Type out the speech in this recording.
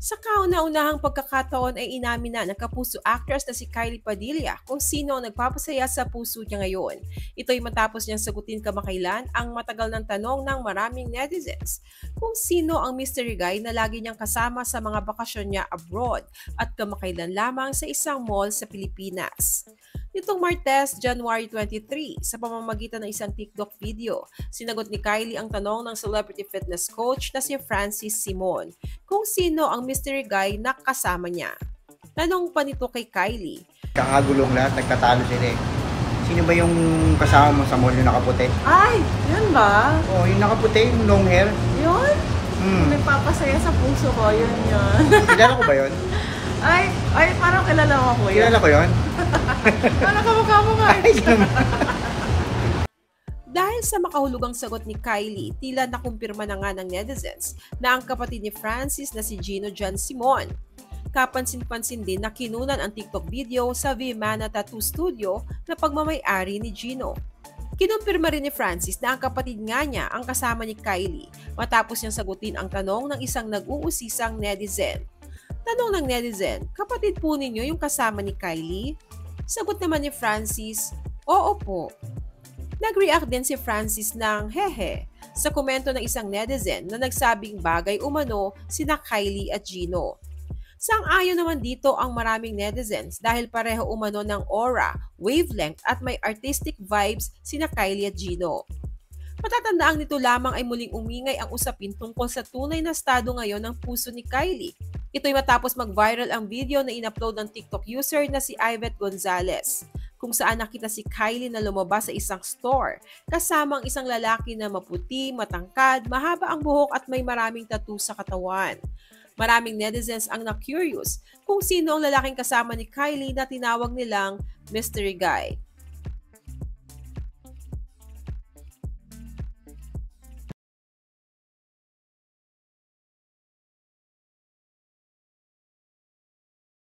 Sa kauna-unahang pagkakataon ay inamin na ng kapuso actress na si Kylie Padilla kung sino ang nagpapasaya sa puso niya ngayon. Ito'y matapos niyang sagutin kamakailan ang matagal ng tanong ng maraming netizens kung sino ang mystery guy na lagi niyang kasama sa mga bakasyon niya abroad at kamakailan lamang sa isang mall sa Pilipinas. Nitong Martes, January 23, sa pamamagitan ng isang TikTok video, sinagot ni Kylie ang tanong ng celebrity fitness coach na si Francis Simon kung sino ang mystery guy na kasama niya. Tanong pa nito kay Kylie. Kakagulong lahat, nagtatalo sila eh. Sino ba yung kasama mo sa mall yung nakaputi? Ay, yun ba? Oh, yung nakaputi, yung long hair. Yun? Nagpapasaya sa puso ko, yun. Kilala ko ba yun? Ay, parang kilala mo ko yun. Kilala ko yun? Parang kamukha mo nga. Ay, naman. Dahil sa makahulugang sagot ni Kylie, tila nakumpirma na nga ng netizens na ang kapatid ni Francis na si Gino John Simon. Kapansin-pansin din na kinunan ang TikTok video sa Vimana Tattoo Studio na pagmamay-ari ni Gino. Kinumpirma rin ni Francis na ang kapatid nga niya ang kasama ni Kylie matapos niyang sagutin ang tanong ng isang nag-uusisang netizen. Tanong ng netizen, kapatid po ninyo yung kasama ni Kylie? Sagot naman ni Francis, oo po. Nag-react din si Francis ng hehe sa komento ng isang netizen na nagsabing bagay umano sina Kylie at Gino. Sang-ayon naman dito ang maraming netizens dahil pareho umano ng aura, wavelength at may artistic vibes sina Kylie at Gino. Matatandaang nito lamang ay muling umingay ang usapin tungkol sa tunay na estado ngayon ng puso ni Kylie. Ito'y matapos mag-viral ang video na in-upload ng TikTok user na si Ivette Gonzalez, kung saan nakita si Kylie na lumabas sa isang store kasama ang isang lalaki na maputi, matangkad, mahaba ang buhok at may maraming tattoo sa katawan. Maraming netizens ang na-curious kung sino ang lalaking kasama ni Kylie na tinawag nilang mystery guy.